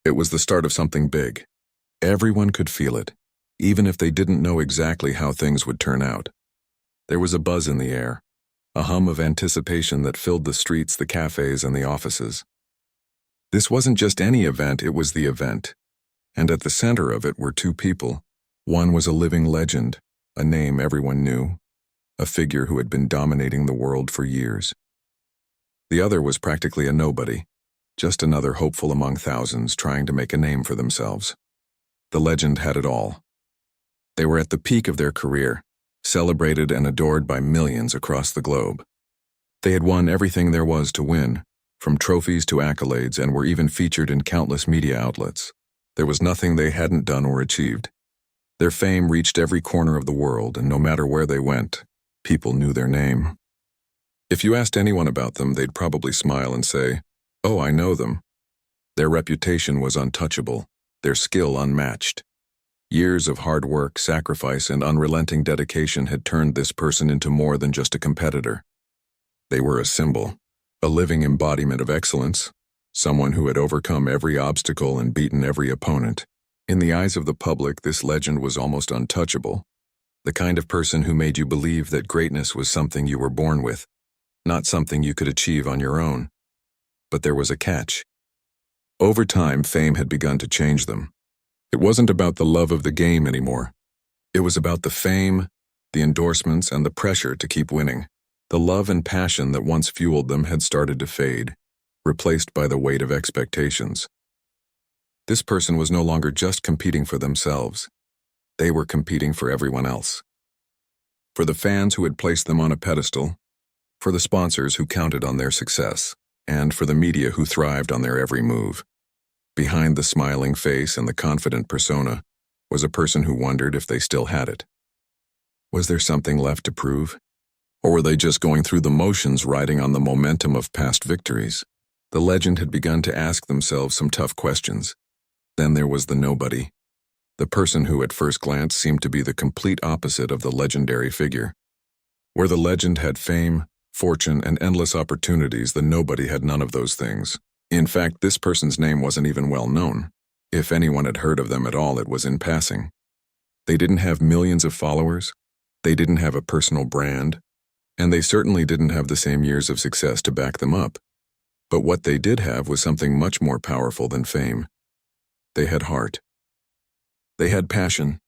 It was the start of something big. Everyone could feel it, even if they didn't know exactly how things would turn out. There was a buzz in the air, a hum of anticipation that filled the streets, the cafes, and the offices. This wasn't just any event, it was the event. And at the center of it were two people. One was a living legend, a name everyone knew, a figure who had been dominating the world for years. The other was practically a nobody, just another hopeful among thousands trying to make a name for themselves. The legend had it all. They were at the peak of their career, celebrated and adored by millions across the globe. They had won everything there was to win, from trophies to accolades, and were even featured in countless media outlets. There was nothing they hadn't done or achieved. Their fame reached every corner of the world, and no matter where they went, people knew their name. If you asked anyone about them, they'd probably smile and say, "Oh, I know them." Their reputation was untouchable, their skill unmatched. Years of hard work, sacrifice, and unrelenting dedication had turned this person into more than just a competitor. They were a symbol, a living embodiment of excellence, someone who had overcome every obstacle and beaten every opponent. In the eyes of the public, this legend was almost untouchable, the kind of person who made you believe that greatness was something you were born with, not something you could achieve on your own. But there was a catch. Over time, fame had begun to change them. It wasn't about the love of the game anymore. It was about the fame, the endorsements, and the pressure to keep winning. The love and passion that once fueled them had started to fade, replaced by the weight of expectations. This person was no longer just competing for themselves. They were competing for everyone else. For the fans who had placed them on a pedestal, for the sponsors who counted on their success, and for the media who thrived on their every move. Behind the smiling face and the confident persona was a person who wondered if they still had it. Was there something left to prove? Or were they just going through the motions, riding on the momentum of past victories? The legend had begun to ask themselves some tough questions. Then there was the nobody, the person who at first glance seemed to be the complete opposite of the legendary figure. Where the legend had fame, fortune, and endless opportunities, the nobody had none of those things. In fact, this person's name wasn't even well known. If anyone had heard of them at all, it was in passing. They didn't have millions of followers, they didn't have a personal brand, and they certainly didn't have the same years of success to back them up. But what they did have was something much more powerful than fame. They had heart. They had passion.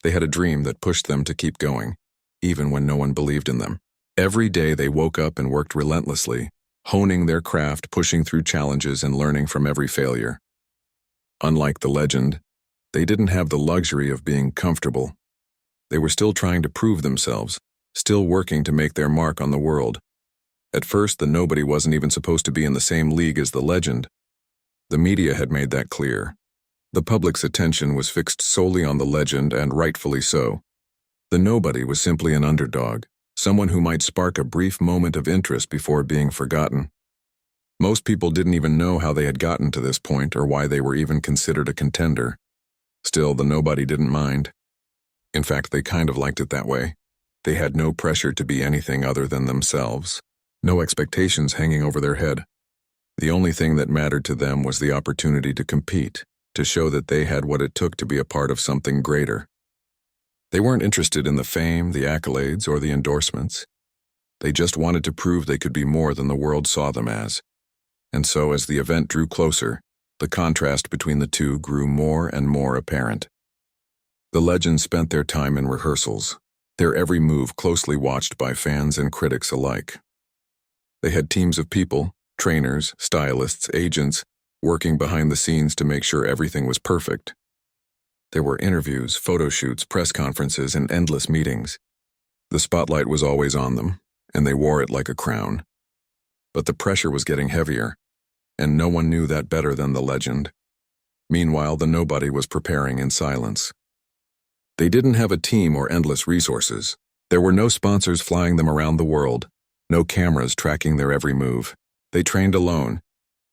They had a dream that pushed them to keep going, even when no one believed in them. Every day they woke up and worked relentlessly, honing their craft, pushing through challenges, and learning from every failure. Unlike the legend, they didn't have the luxury of being comfortable. They were still trying to prove themselves, still working to make their mark on the world. At first, the nobody wasn't even supposed to be in the same league as the legend. The media had made that clear. The public's attention was fixed solely on the legend, and rightfully so. The nobody was simply an underdog, someone who might spark a brief moment of interest before being forgotten. Most people didn't even know how they had gotten to this point or why they were even considered a contender. Still, the nobody didn't mind. In fact, they kind of liked it that way. They had no pressure to be anything other than themselves, no expectations hanging over their head. The only thing that mattered to them was the opportunity to compete, to show that they had what it took to be a part of something greater. They weren't interested in the fame, the accolades, or the endorsements. They just wanted to prove they could be more than the world saw them as. And so, as the event drew closer, the contrast between the two grew more and more apparent. The legends spent their time in rehearsals, their every move closely watched by fans and critics alike. They had teams of people, trainers, stylists, agents, working behind the scenes to make sure everything was perfect. There were interviews, photo shoots, press conferences, and endless meetings. The spotlight was always on them, and they wore it like a crown. But the pressure was getting heavier, and no one knew that better than the legend. Meanwhile, the nobody was preparing in silence. They didn't have a team or endless resources. There were no sponsors flying them around the world, no cameras tracking their every move. They trained alone,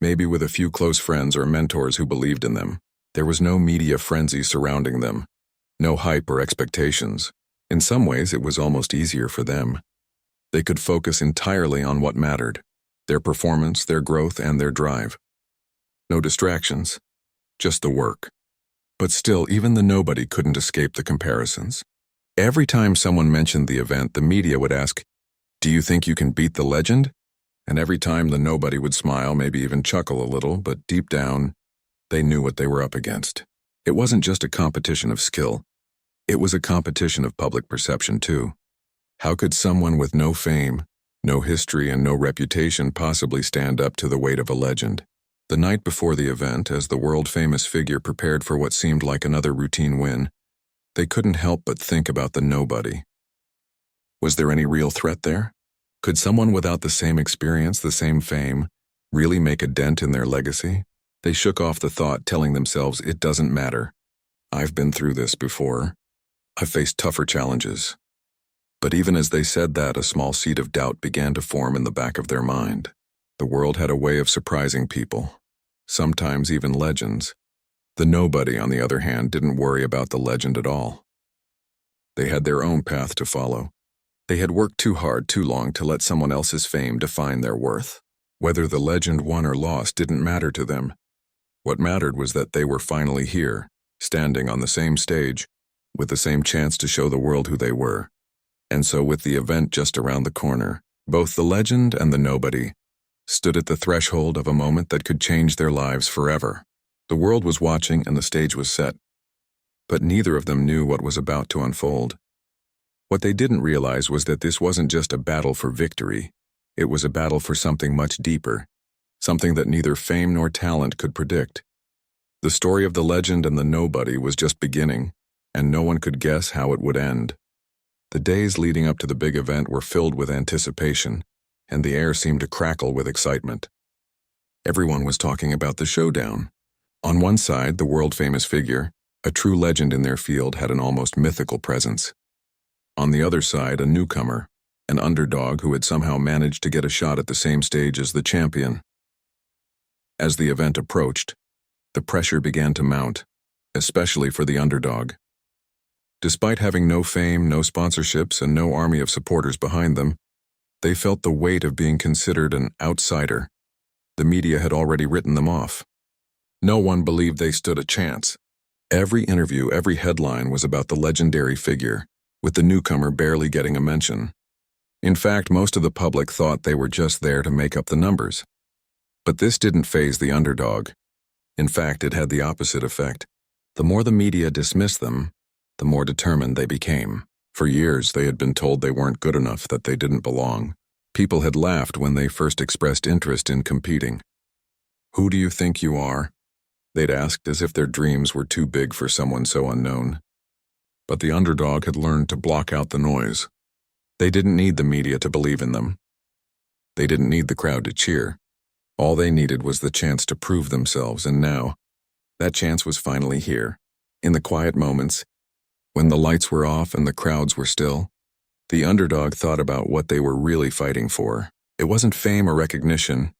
maybe with a few close friends or mentors who believed in them. There was no media frenzy surrounding them, no hype or expectations. In some ways, it was almost easier for them. They could focus entirely on what mattered, their performance, their growth, and their drive. No distractions, just the work. But still, even the nobody couldn't escape the comparisons. Every time someone mentioned the event, the media would ask, "Do you think you can beat the legend?" And every time the nobody would smile, maybe even chuckle a little, but deep down, they knew what they were up against. It wasn't just a competition of skill. It was a competition of public perception, too. How could someone with no fame, no history, and no reputation possibly stand up to the weight of a legend? The night before the event, as the world-famous figure prepared for what seemed like another routine win, they couldn't help but think about the nobody. Was there any real threat there? Could someone without the same experience, the same fame, really make a dent in their legacy? They shook off the thought, telling themselves, "It doesn't matter. I've been through this before. I've faced tougher challenges." But even as they said that, a small seed of doubt began to form in the back of their mind. The world had a way of surprising people, sometimes even legends. The nobody, on the other hand, didn't worry about the legend at all. They had their own path to follow. They had worked too hard, too long to let someone else's fame define their worth. Whether the legend won or lost didn't matter to them. What mattered was that they were finally here, standing on the same stage, with the same chance to show the world who they were. And so, with the event just around the corner, both the legend and the nobody stood at the threshold of a moment that could change their lives forever. The world was watching and the stage was set. But neither of them knew what was about to unfold. What they didn't realize was that this wasn't just a battle for victory. It was a battle for something much deeper, something that neither fame nor talent could predict. The story of the legend and the nobody was just beginning, and no one could guess how it would end. The days leading up to the big event were filled with anticipation, and the air seemed to crackle with excitement. Everyone was talking about the showdown. On one side, the world-famous figure, a true legend in their field, had an almost mythical presence. On the other side, a newcomer, an underdog who had somehow managed to get a shot at the same stage as the champion. As the event approached, the pressure began to mount, especially for the underdog. Despite having no fame, no sponsorships, and no army of supporters behind them, they felt the weight of being considered an outsider. The media had already written them off. No one believed they stood a chance. Every interview, every headline was about the legendary figure, with the newcomer barely getting a mention. In fact, most of the public thought they were just there to make up the numbers. But this didn't faze the underdog. In fact, it had the opposite effect. The more the media dismissed them, the more determined they became. For years, they had been told they weren't good enough, that they didn't belong. People had laughed when they first expressed interest in competing. "Who do you think you are?" they'd asked, as if their dreams were too big for someone so unknown. But the underdog had learned to block out the noise. They didn't need the media to believe in them. They didn't need the crowd to cheer. All they needed was the chance to prove themselves, and now, that chance was finally here. In the quiet moments, when the lights were off and the crowds were still, the underdog thought about what they were really fighting for. It wasn't fame or recognition,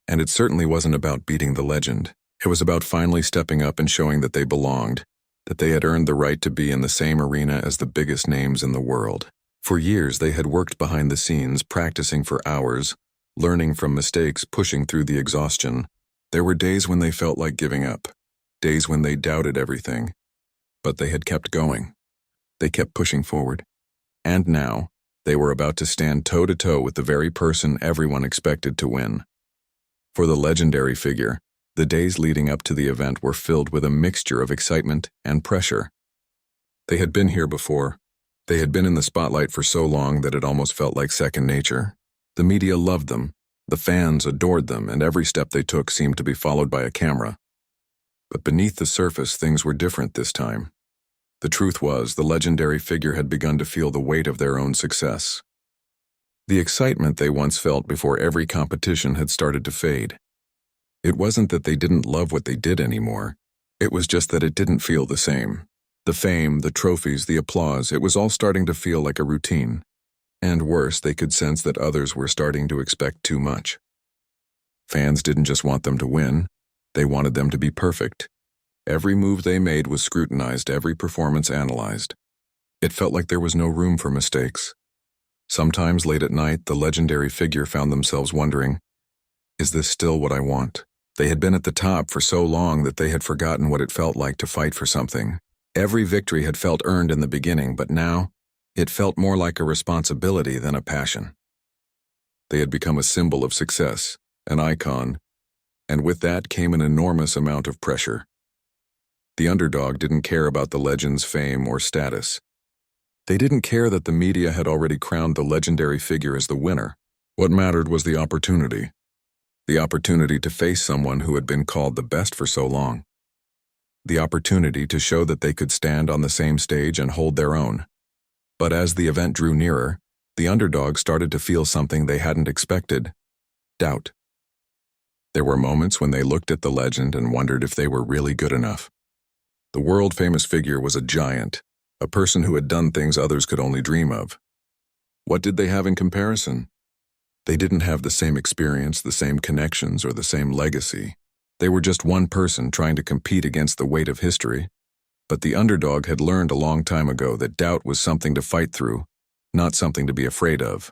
and it certainly wasn't about beating the legend. It was about finally stepping up and showing that they belonged, that they had earned the right to be in the same arena as the biggest names in the world. For years, they had worked behind the scenes, practicing for hours, learning from mistakes, pushing through the exhaustion. There were days when they felt like giving up, days when they doubted everything. But they had kept going. They kept pushing forward. And now, they were about to stand toe-to-toe with the very person everyone expected to win. For the legendary figure, the days leading up to the event were filled with a mixture of excitement and pressure. They had been here before. They had been in the spotlight for so long that it almost felt like second nature. The media loved them, the fans adored them, and every step they took seemed to be followed by a camera. But beneath the surface, things were different this time. The truth was, the legendary figure had begun to feel the weight of their own success. The excitement they once felt before every competition had started to fade. It wasn't that they didn't love what they did anymore. It was just that it didn't feel the same. The fame, the trophies, the applause, it was all starting to feel like a routine. And worse, they could sense that others were starting to expect too much. Fans didn't just want them to win, they wanted them to be perfect. Every move they made was scrutinized, every performance analyzed. It felt like there was no room for mistakes. Sometimes late at night, the legendary figure found themselves wondering, is this still what I want? They had been at the top for so long that they had forgotten what it felt like to fight for something. Every victory had felt earned in the beginning, but now, it felt more like a responsibility than a passion. They had become a symbol of success, an icon, and with that came an enormous amount of pressure. The underdog didn't care about the legend's fame or status. They didn't care that the media had already crowned the legendary figure as the winner. What mattered was the opportunity. The opportunity to face someone who had been called the best for so long. The opportunity to show that they could stand on the same stage and hold their own. But as the event drew nearer, the underdog started to feel something they hadn't expected: doubt. There were moments when they looked at the legend and wondered if they were really good enough. The world-famous figure was a giant, a person who had done things others could only dream of. What did they have in comparison? They didn't have the same experience, the same connections, or the same legacy. They were just one person trying to compete against the weight of history. But the underdog had learned a long time ago that doubt was something to fight through, not something to be afraid of.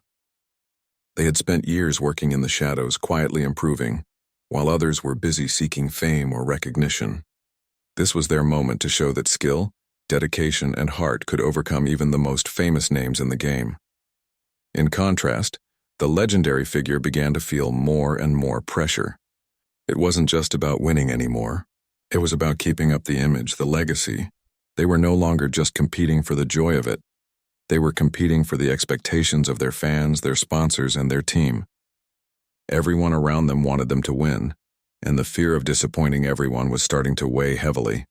They had spent years working in the shadows, quietly improving, while others were busy seeking fame or recognition. This was their moment to show that skill, dedication, and heart could overcome even the most famous names in the game. In contrast, the legendary figure began to feel more and more pressure. It wasn't just about winning anymore. It was about keeping up the image, the legacy. They were no longer just competing for the joy of it. They were competing for the expectations of their fans, their sponsors, and their team. Everyone around them wanted them to win, and the fear of disappointing everyone was starting to weigh heavily.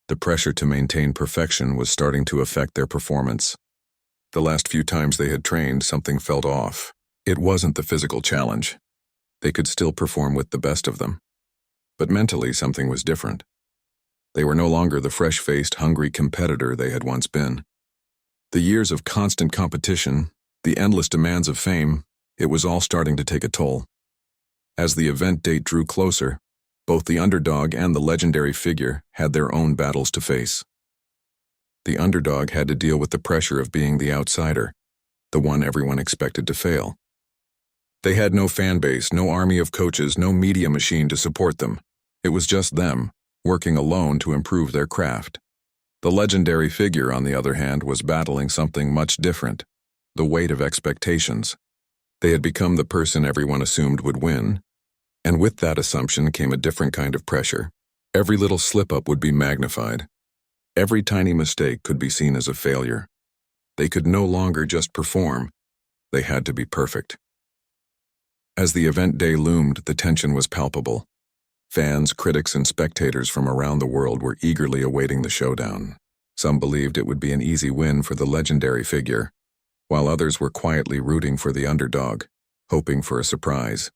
The pressure to maintain perfection was starting to affect their performance. The last few times they had trained, something felt off. It wasn't the physical challenge. They could still perform with the best of them. But mentally, something was different. They were no longer the fresh-faced, hungry competitor they had once been. The years of constant competition, the endless demands of fame, it was all starting to take a toll. As the event date drew closer, both the underdog and the legendary figure had their own battles to face. The underdog had to deal with the pressure of being the outsider, the one everyone expected to fail. They had no fan base, no army of coaches, no media machine to support them. It was just them, working alone to improve their craft. The legendary figure, on the other hand, was battling something much different: the weight of expectations. They had become the person everyone assumed would win, and with that assumption came a different kind of pressure. Every little slip-up would be magnified. Every tiny mistake could be seen as a failure. They could no longer just perform. They had to be perfect. As the event day loomed, the tension was palpable. Fans, critics, and spectators from around the world were eagerly awaiting the showdown. Some believed it would be an easy win for the legendary figure, while others were quietly rooting for the underdog, hoping for a surprise.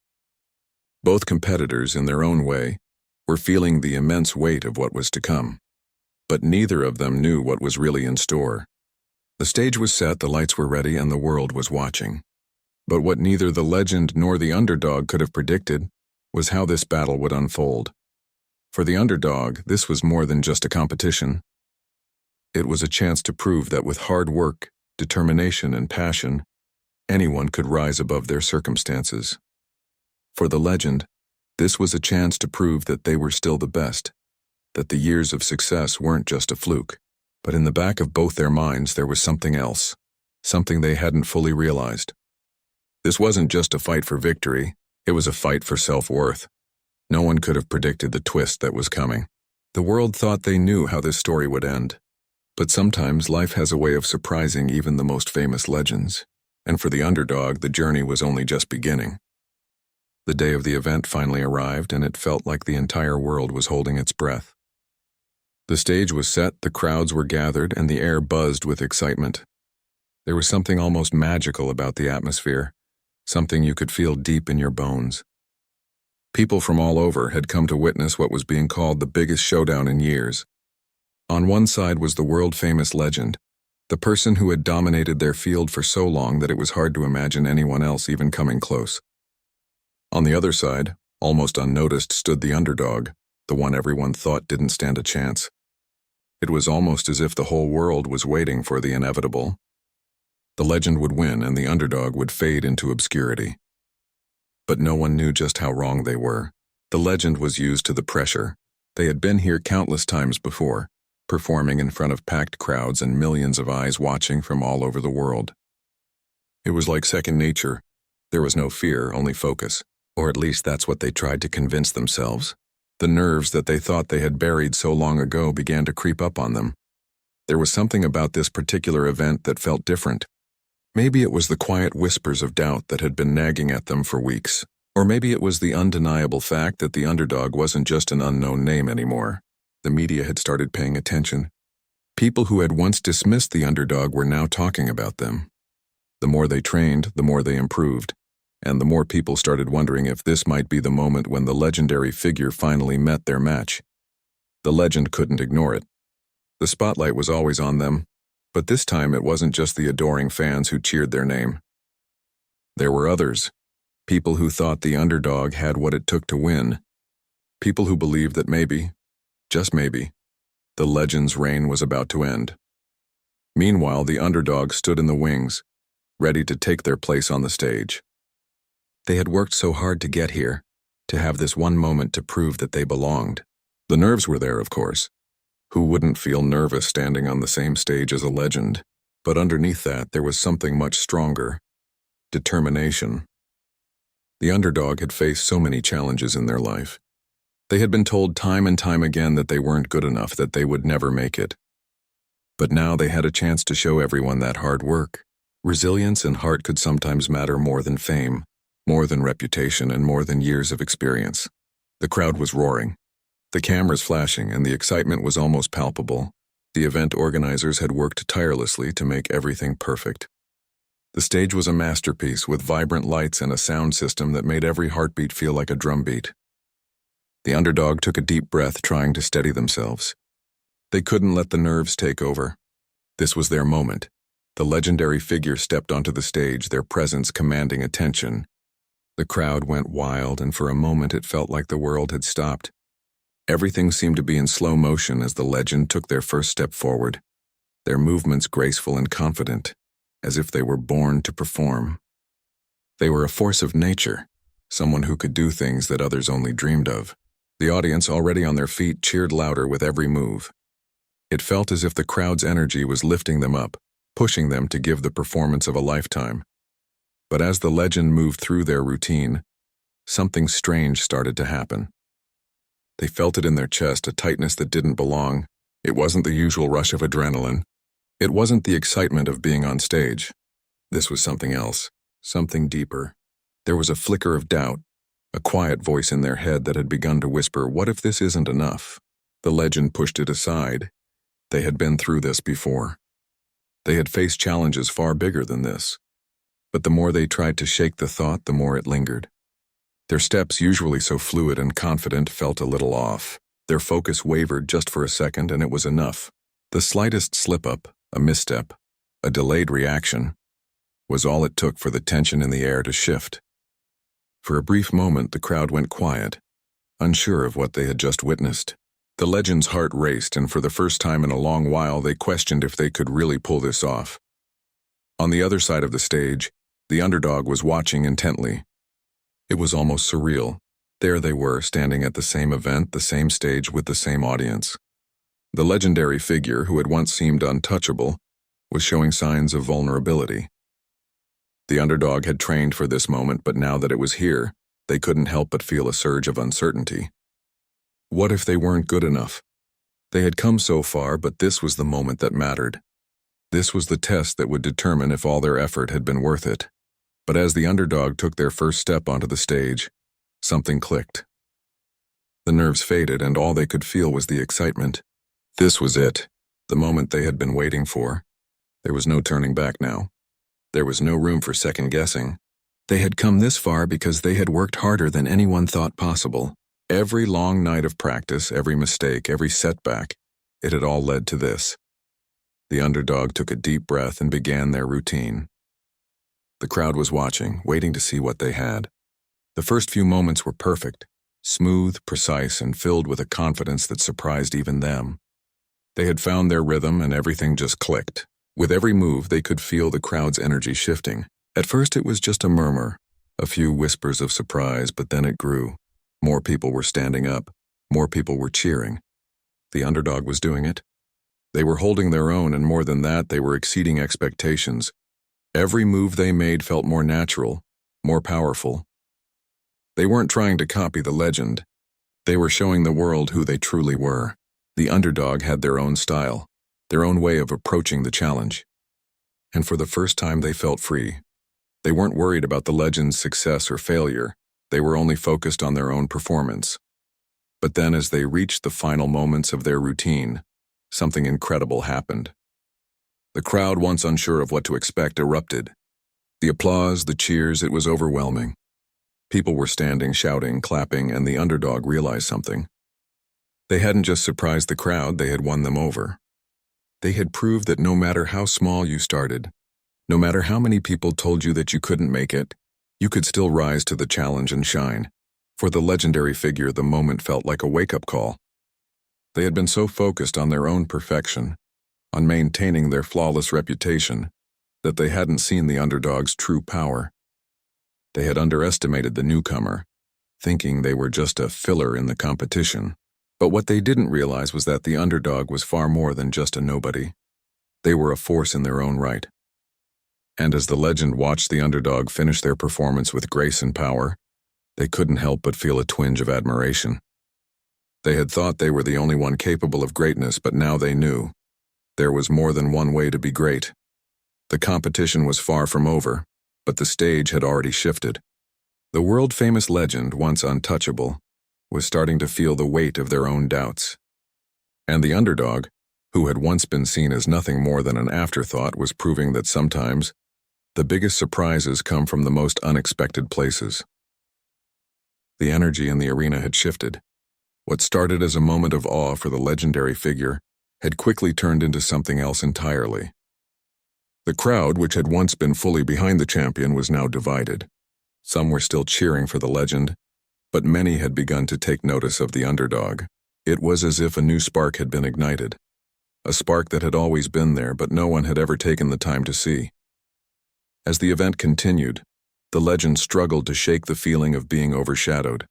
Both competitors, in their own way, were feeling the immense weight of what was to come. But neither of them knew what was really in store. The stage was set, the lights were ready, and the world was watching. But what neither the legend nor the underdog could have predicted was how this battle would unfold. For the underdog, this was more than just a competition. It was a chance to prove that with hard work, determination, and passion, anyone could rise above their circumstances. For the legend, this was a chance to prove that they were still the best, that the years of success weren't just a fluke. But in the back of both their minds there was something else, something they hadn't fully realized. This wasn't just a fight for victory, it was a fight for self-worth. No one could have predicted the twist that was coming. The world thought they knew how this story would end. But sometimes life has a way of surprising even the most famous legends. And for the underdog, the journey was only just beginning. The day of the event finally arrived, and it felt like the entire world was holding its breath. The stage was set, the crowds were gathered, and the air buzzed with excitement. There was something almost magical about the atmosphere, something you could feel deep in your bones. People from all over had come to witness what was being called the biggest showdown in years. On one side was the world-famous legend, the person who had dominated their field for so long that it was hard to imagine anyone else even coming close. On the other side, almost unnoticed, stood the underdog, the one everyone thought didn't stand a chance. It was almost as if the whole world was waiting for the inevitable. The legend would win and the underdog would fade into obscurity. But no one knew just how wrong they were. The legend was used to the pressure. They had been here countless times before, performing in front of packed crowds and millions of eyes watching from all over the world. It was like second nature. There was no fear, only focus. Or at least that's what they tried to convince themselves. The nerves that they thought they had buried so long ago began to creep up on them. There was something about this particular event that felt different. Maybe it was the quiet whispers of doubt that had been nagging at them for weeks. Or maybe it was the undeniable fact that the underdog wasn't just an unknown name anymore. The media had started paying attention. People who had once dismissed the underdog were now talking about them. The more they trained, the more they improved, and the more people started wondering if this might be the moment when the legendary figure finally met their match. The legend couldn't ignore it. The spotlight was always on them, but this time it wasn't just the adoring fans who cheered their name. There were others. People who thought the underdog had what it took to win. People who believed that maybe, just maybe, the legend's reign was about to end. Meanwhile, the underdog stood in the wings, ready to take their place on the stage. They had worked so hard to get here, to have this one moment to prove that they belonged. The nerves were there, of course. Who wouldn't feel nervous standing on the same stage as a legend? But underneath that, there was something much stronger. Determination. The underdog had faced so many challenges in their life. They had been told time and time again that they weren't good enough, that they would never make it. But now they had a chance to show everyone that hard work. Resilience and heart could sometimes matter more than fame, more than reputation, and more than years of experience. The crowd was roaring. The cameras flashing, and the excitement was almost palpable. The event organizers had worked tirelessly to make everything perfect. The stage was a masterpiece with vibrant lights and a sound system that made every heartbeat feel like a drumbeat. The underdog took a deep breath, trying to steady themselves. They couldn't let the nerves take over. This was their moment. The legendary figure stepped onto the stage, their presence commanding attention. The crowd went wild, and for a moment it felt like the world had stopped. Everything seemed to be in slow motion as the legend took their first step forward, their movements graceful and confident, as if they were born to perform. They were a force of nature, someone who could do things that others only dreamed of. The audience, already on their feet, cheered louder with every move. It felt as if the crowd's energy was lifting them up, pushing them to give the performance of a lifetime. But as the legend moved through their routine, something strange started to happen. They felt it in their chest, a tightness that didn't belong. It wasn't the usual rush of adrenaline. It wasn't the excitement of being on stage. This was something else, something deeper. There was a flicker of doubt, a quiet voice in their head that had begun to whisper, "What if this isn't enough?" The legend pushed it aside. They had been through this before. They had faced challenges far bigger than this. But the more they tried to shake the thought, the more it lingered. Their steps, usually so fluid and confident, felt a little off. Their focus wavered just for a second, and it was enough. The slightest slip-up, a misstep, a delayed reaction, was all it took for the tension in the air to shift. For a brief moment, the crowd went quiet, unsure of what they had just witnessed. The legend's heart raced, and for the first time in a long while, they questioned if they could really pull this off. On the other side of the stage, the underdog was watching intently. It was almost surreal. There they were, standing at the same event, the same stage, with the same audience. The legendary figure, who had once seemed untouchable, was showing signs of vulnerability. The underdog had trained for this moment, but now that it was here, they couldn't help but feel a surge of uncertainty. What if they weren't good enough? They had come so far, but this was the moment that mattered. This was the test that would determine if all their effort had been worth it. But as the underdog took their first step onto the stage, something clicked. The nerves faded, and all they could feel was the excitement. This was it, the moment they had been waiting for. There was no turning back now. There was no room for second-guessing. They had come this far because they had worked harder than anyone thought possible. Every long night of practice, every mistake, every setback, it had all led to this. The underdog took a deep breath and began their routine. The crowd was watching, waiting to see what they had. The first few moments were perfect, smooth, precise, and filled with a confidence that surprised even them. They had found their rhythm, and everything just clicked. With every move, they could feel the crowd's energy shifting. At first, it was just a murmur, a few whispers of surprise, but then it grew. More people were standing up. More people were cheering. The underdog was doing it. They were holding their own, and more than that, they were exceeding expectations. Every move they made felt more natural, more powerful. They weren't trying to copy the legend. They were showing the world who they truly were. The underdog had their own style, their own way of approaching the challenge. And for the first time, they felt free. They weren't worried about the legend's success or failure. They were only focused on their own performance. But then, as they reached the final moments of their routine, something incredible happened. The crowd, once unsure of what to expect, erupted. The applause, the cheers, it was overwhelming. People were standing, shouting, clapping, and the underdog realized something. They hadn't just surprised the crowd, they had won them over. They had proved that no matter how small you started, no matter how many people told you that you couldn't make it, you could still rise to the challenge and shine. For the legendary figure, the moment felt like a wake-up call. They had been so focused on their own perfection, on maintaining their flawless reputation, that they hadn't seen the underdog's true power. They had underestimated the newcomer, thinking they were just a filler in the competition. But what they didn't realize was that the underdog was far more than just a nobody. They were a force in their own right. And as the legend watched the underdog finish their performance with grace and power, they couldn't help but feel a twinge of admiration. They had thought they were the only one capable of greatness, but now they knew. There was more than one way to be great. The competition was far from over, but the stage had already shifted. The world-famous legend, once untouchable, was starting to feel the weight of their own doubts. And the underdog, who had once been seen as nothing more than an afterthought, was proving that sometimes the biggest surprises come from the most unexpected places. The energy in the arena had shifted. What started as a moment of awe for the legendary figure had quickly turned into something else entirely. The crowd, which had once been fully behind the champion, was now divided. Some were still cheering for the legend, but many had begun to take notice of the underdog. It was as if a new spark had been ignited, a spark that had always been there, but no one had ever taken the time to see. As the event continued, the legend struggled to shake the feeling of being overshadowed.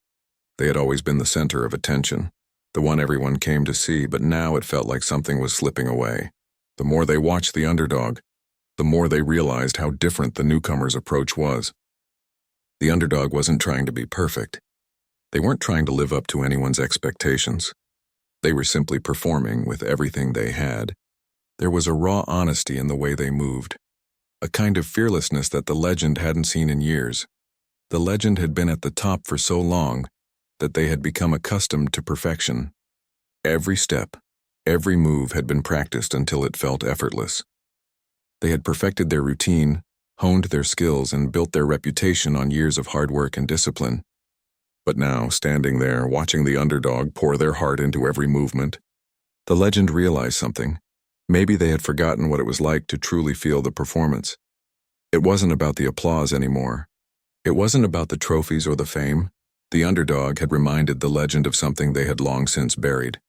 They had always been the center of attention, the one everyone came to see, but now it felt like something was slipping away. The more they watched the underdog, the more they realized how different the newcomer's approach was. The underdog wasn't trying to be perfect. They weren't trying to live up to anyone's expectations. They were simply performing with everything they had. There was a raw honesty in the way they moved, a kind of fearlessness that the legend hadn't seen in years. The legend had been at the top for so long that they had become accustomed to perfection. Every step, every move had been practiced until it felt effortless. They had perfected their routine, honed their skills, and built their reputation on years of hard work and discipline. But now, standing there, watching the underdog pour their heart into every movement, the legend realized something. Maybe they had forgotten what it was like to truly feel the performance. It wasn't about the applause anymore. It wasn't about the trophies or the fame. The underdog had reminded the legend of something they had long since buried: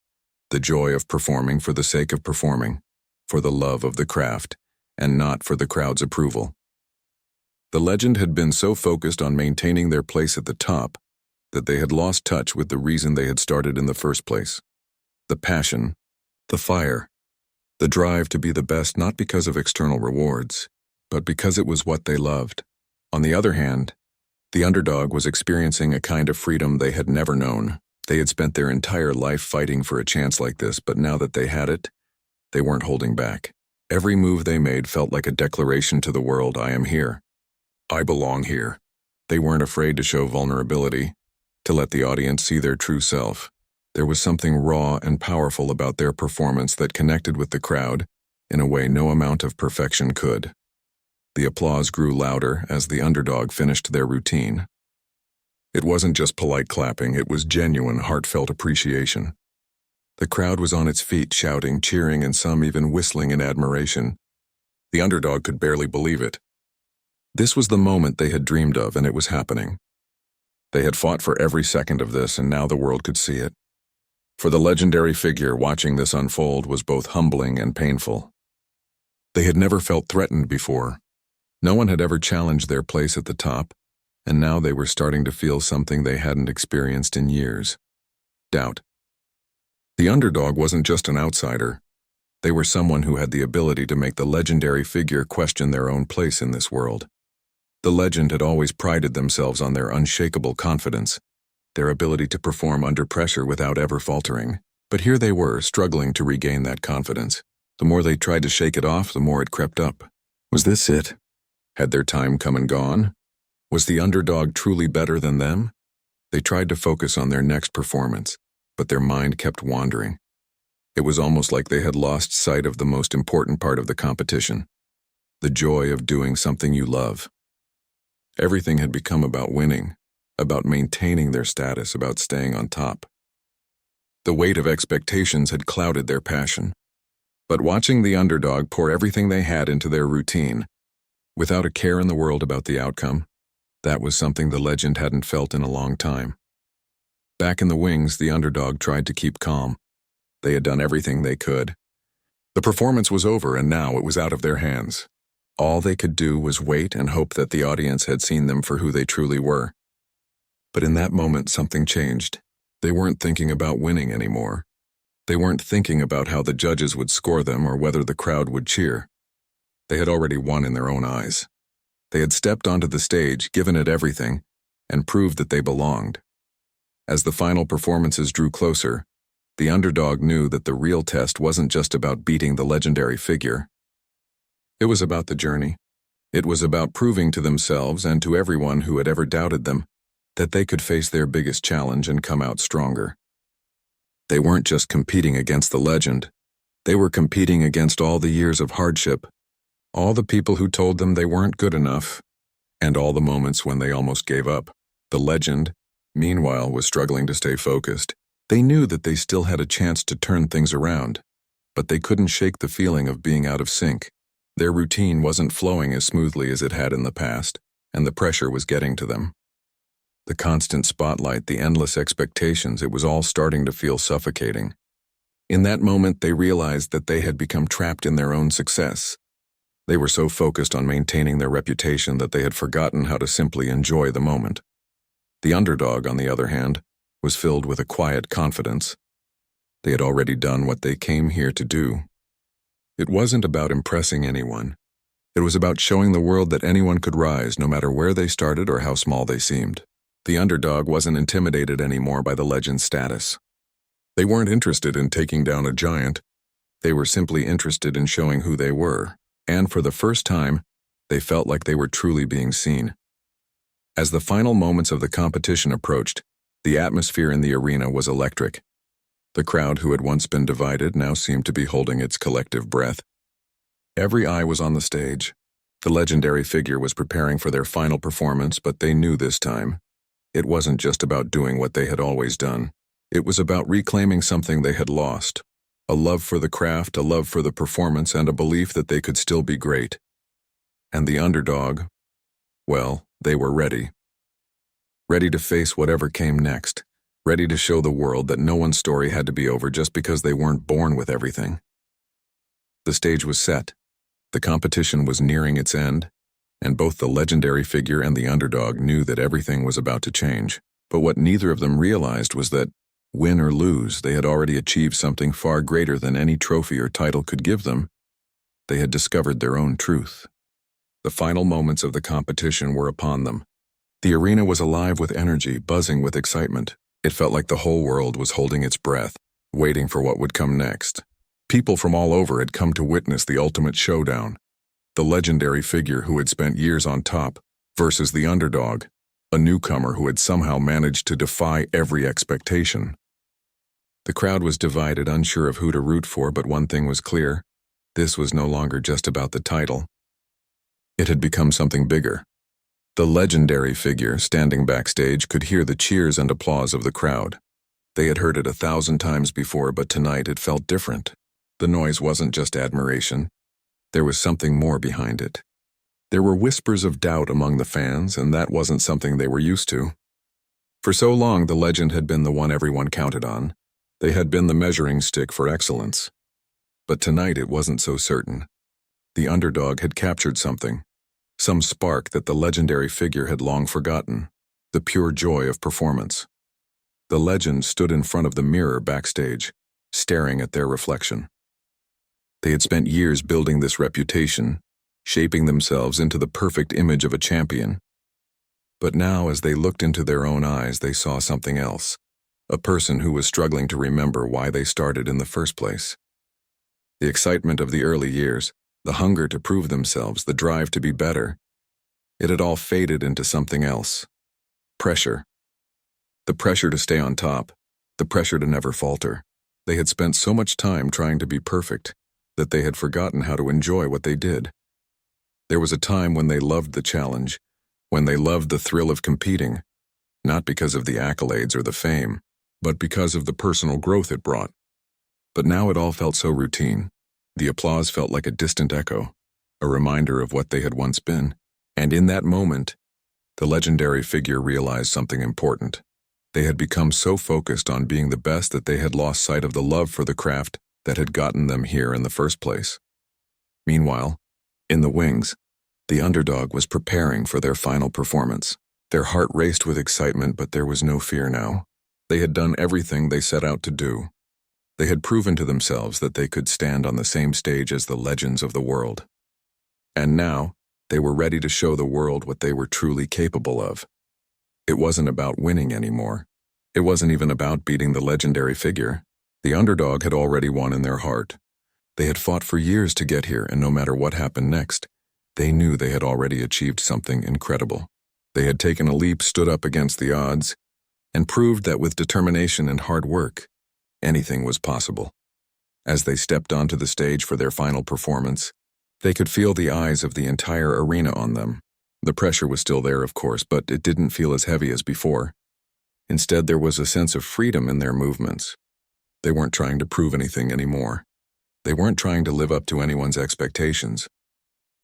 the joy of performing for the sake of performing, for the love of the craft, and not for the crowd's approval. The legend had been so focused on maintaining their place at the top that they had lost touch with the reason they had started in the first place. The passion, the fire, the drive to be the best, not because of external rewards, but because it was what they loved. On the other hand, the underdog was experiencing a kind of freedom they had never known. They had spent their entire life fighting for a chance like this, but now that they had it, they weren't holding back. Every move they made felt like a declaration to the world: I am here. I belong here. They weren't afraid to show vulnerability, to let the audience see their true self. There was something raw and powerful about their performance that connected with the crowd in a way no amount of perfection could. The applause grew louder as the underdog finished their routine. It wasn't just polite clapping, it was genuine, heartfelt appreciation. The crowd was on its feet, shouting, cheering, and some even whistling in admiration. The underdog could barely believe it. This was the moment they had dreamed of, and it was happening. They had fought for every second of this, and now the world could see it. For the legendary figure, watching this unfold was both humbling and painful. They had never felt threatened before. No one had ever challenged their place at the top. and now they were starting to feel something they hadn't experienced in years: doubt. The underdog wasn't just an outsider. They were someone who had the ability to make the legendary figure question their own place in this world. The legend had always prided themselves on their unshakable confidence, their ability to perform under pressure without ever faltering. But here they were, struggling to regain that confidence. The more they tried to shake it off, the more it crept up. Was this it? Had their time come and gone? Was the underdog truly better than them? They tried to focus on their next performance, but their mind kept wandering. It was almost like they had lost sight of the most important part of the competition: the joy of doing something you love. Everything had become about winning, about maintaining their status, about staying on top. The weight of expectations had clouded their passion. But watching the underdog pour everything they had into their routine, without a care in the world about the outcome, that was something the legend hadn't felt in a long time. Back in the wings, the underdog tried to keep calm. They had done everything they could. The performance was over, and now it was out of their hands. All they could do was wait and hope that the audience had seen them for who they truly were. But in that moment, something changed. They weren't thinking about winning anymore. They weren't thinking about how the judges would score them or whether the crowd would cheer. They had already won in their own eyes. They had stepped onto the stage, given it everything, and proved that they belonged. As the final performances drew closer, the underdog knew that the real test wasn't just about beating the legendary figure. It was about the journey. It was about proving to themselves and to everyone who had ever doubted them that they could face their biggest challenge and come out stronger. They weren't just competing against the legend. They were competing against all the years of hardship, all the people who told them they weren't good enough, and all the moments when they almost gave up. The legend, meanwhile, was struggling to stay focused. They knew that they still had a chance to turn things around, but they couldn't shake the feeling of being out of sync. Their routine wasn't flowing as smoothly as it had in the past, and the pressure was getting to them. The constant spotlight, the endless expectations, it was all starting to feel suffocating. In that moment, they realized that they had become trapped in their own success. They were so focused on maintaining their reputation that they had forgotten how to simply enjoy the moment. The underdog, on the other hand, was filled with a quiet confidence. They had already done what they came here to do. It wasn't about impressing anyone. It was about showing the world that anyone could rise, no matter where they started or how small they seemed. The underdog wasn't intimidated anymore by the legend's status. They weren't interested in taking down a giant. They were simply interested in showing who they were, and for the first time, they felt like they were truly being seen. As the final moments of the competition approached, the atmosphere in the arena was electric. The crowd, who had once been divided, now seemed to be holding its collective breath. Every eye was on the stage. The legendary figure was preparing for their final performance, but they knew this time it wasn't just about doing what they had always done. It was about reclaiming something they had lost: a love for the craft, a love for the performance, and a belief that they could still be great. And the underdog, well, they were ready. Ready to face whatever came next. Ready to show the world that no one's story had to be over just because they weren't born with everything. The stage was set. The competition was nearing its end, and both the legendary figure and the underdog knew that everything was about to change. But what neither of them realized was that, win or lose, they had already achieved something far greater than any trophy or title could give them. They had discovered their own truth. The final moments of the competition were upon them. The arena was alive with energy, buzzing with excitement. It felt like the whole world was holding its breath, waiting for what would come next. People from all over had come to witness the ultimate showdown. The legendary figure who had spent years on top versus the underdog, a newcomer who had somehow managed to defy every expectation. The crowd was divided, unsure of who to root for, but one thing was clear: this was no longer just about the title. It had become something bigger. The legendary figure, standing backstage, could hear the cheers and applause of the crowd. They had heard it 1,000 times before, but tonight it felt different. The noise wasn't just admiration. There was something more behind it. There were whispers of doubt among the fans, and that wasn't something they were used to. For so long, the legend had been the one everyone counted on. They had been the measuring stick for excellence. But tonight it wasn't so certain. The underdog had captured something some spark that the legendary figure had long forgotten, the pure joy of performance. The legend stood in front of the mirror backstage, staring at their reflection. They had spent years building this reputation, shaping themselves into the perfect image of a champion. But now, as they looked into their own eyes, they saw something else, a person who was struggling to remember why they started in the first place. The excitement of the early years, the hunger to prove themselves, the drive to be better, it had all faded into something else. Pressure. The pressure to stay on top, the pressure to never falter. They had spent so much time trying to be perfect that they had forgotten how to enjoy what they did. There was a time when they loved the challenge, when they loved the thrill of competing, not because of the accolades or the fame, but because of the personal growth it brought. But now it all felt so routine. The applause felt like a distant echo, a reminder of what they had once been. And in that moment, the legendary figure realized something important. They had become so focused on being the best that they had lost sight of the love for the craft that had gotten them here in the first place. Meanwhile, in the wings, the underdog was preparing for their final performance. Their heart raced with excitement, but there was no fear now. They had done everything they set out to do. They had proven to themselves that they could stand on the same stage as the legends of the world. And now, they were ready to show the world what they were truly capable of. It wasn't about winning anymore. It wasn't even about beating the legendary figure. The underdog had already won in their heart. They had fought for years to get here, and no matter what happened next, they knew they had already achieved something incredible. They had taken a leap, stood up against the odds, and proved that with determination and hard work, anything was possible. As they stepped onto the stage for their final performance, they could feel the eyes of the entire arena on them. The pressure was still there, of course, but it didn't feel as heavy as before. Instead, there was a sense of freedom in their movements. They weren't trying to prove anything anymore. They weren't trying to live up to anyone's expectations.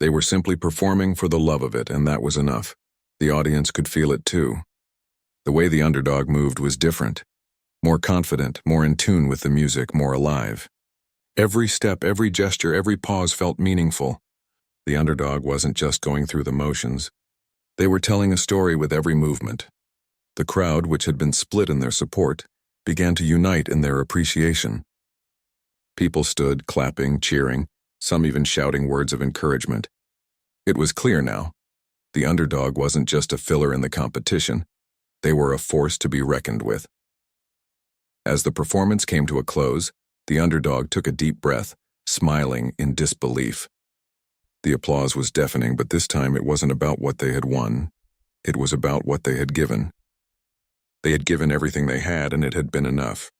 They were simply performing for the love of it, and that was enough. The audience could feel it too. The way the underdog moved was different. More confident, more in tune with the music, more alive. Every step, every gesture, every pause felt meaningful. The underdog wasn't just going through the motions. They were telling a story with every movement. The crowd, which had been split in their support, began to unite in their appreciation. People stood, clapping, cheering, some even shouting words of encouragement. It was clear now. The underdog wasn't just a filler in the competition. They were a force to be reckoned with. As the performance came to a close, the underdog took a deep breath, smiling in disbelief. The applause was deafening, but this time it wasn't about what they had won. It was about what they had given. They had given everything they had, and it had been enough.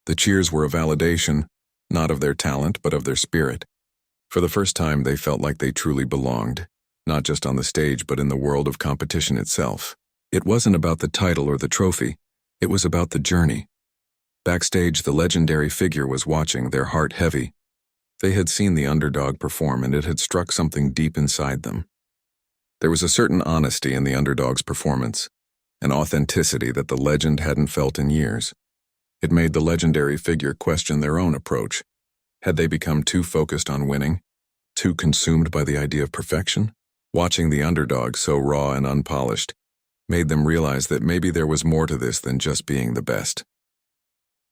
The cheers were a validation, not of their talent, but of their spirit. For the first time, they felt like they truly belonged, not just on the stage, but in the world of competition itself. It wasn't about the title or the trophy. It was about the journey. Backstage, the legendary figure was watching, their heart heavy. They had seen the underdog perform, and it had struck something deep inside them. There was a certain honesty in the underdog's performance, an authenticity that the legend hadn't felt in years. It made the legendary figure question their own approach. Had they become too focused on winning, too consumed by the idea of perfection? Watching the underdog, so raw and unpolished, made them realize that maybe there was more to this than just being the best.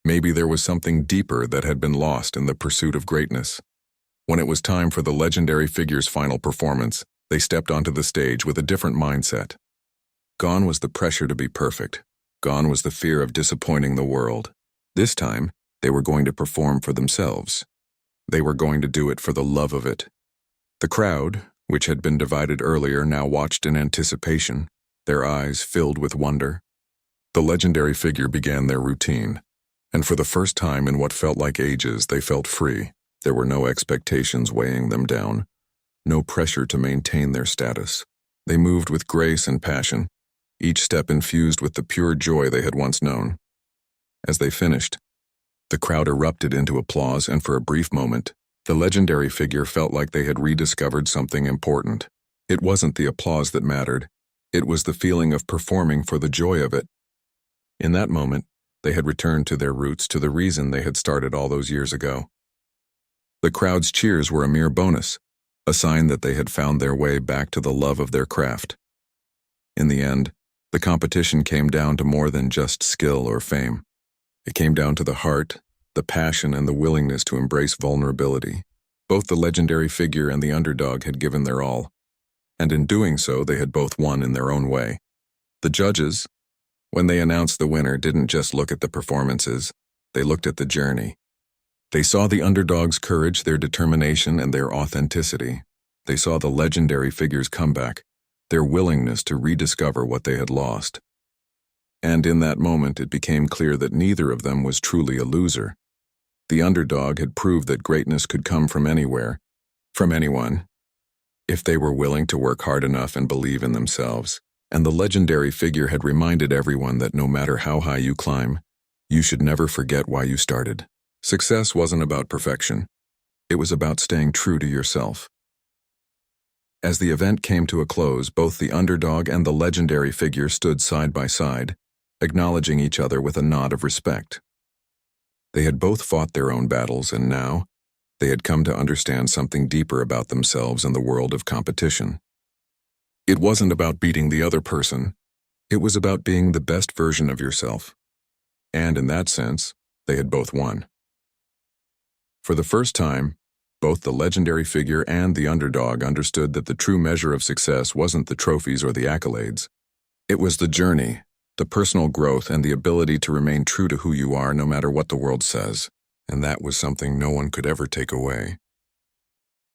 Maybe there was something deeper that had been lost in the pursuit of greatness. When it was time for the legendary figure's final performance, they stepped onto the stage with a different mindset. Gone was the pressure to be perfect. Gone was the fear of disappointing the world. This time, they were going to perform for themselves. They were going to do it for the love of it. The crowd, which had been divided earlier, now watched in anticipation, their eyes filled with wonder. The legendary figure began their routine, and for the first time in what felt like ages, they felt free. There were no expectations weighing them down, no pressure to maintain their status. They moved with grace and passion, each step infused with the pure joy they had once known. As they finished, the crowd erupted into applause, and for a brief moment, the legendary figure felt like they had rediscovered something important. It wasn't the applause that mattered. It was the feeling of performing for the joy of it. In that moment, they had returned to their roots, to the reason they had started all those years ago. The crowd's cheers were a mere bonus. a sign that they had found their way back to the love of their craft. In the end, the competition came down to more than just skill or fame. It came down to the heart, the passion, and the willingness to embrace vulnerability. Both the legendary figure and the underdog had given their all, and in doing so, they had both won in their own way. The judges, when they announced the winner, didn't just look at the performances, they looked at the journey. They saw the underdog's courage, their determination, and their authenticity. They saw the legendary figure's comeback, their willingness to rediscover what they had lost. And in that moment, it became clear that neither of them was truly a loser. The underdog had proved that greatness could come from anywhere, from anyone, if they were willing to work hard enough and believe in themselves. And the legendary figure had reminded everyone that no matter how high you climb, you should never forget why you started. Success wasn't about perfection. It was about staying true to yourself. As the event came to a close, both the underdog and the legendary figure stood side by side, acknowledging each other with a nod of respect. They had both fought their own battles, and now they had come to understand something deeper about themselves and the world of competition. It wasn't about beating the other person. It was about being the best version of yourself. And in that sense, they had both won. For the first time, both the legendary figure and the underdog understood that the true measure of success wasn't the trophies or the accolades. It was the journey, the personal growth, and the ability to remain true to who you are no matter what the world says. And that was something no one could ever take away.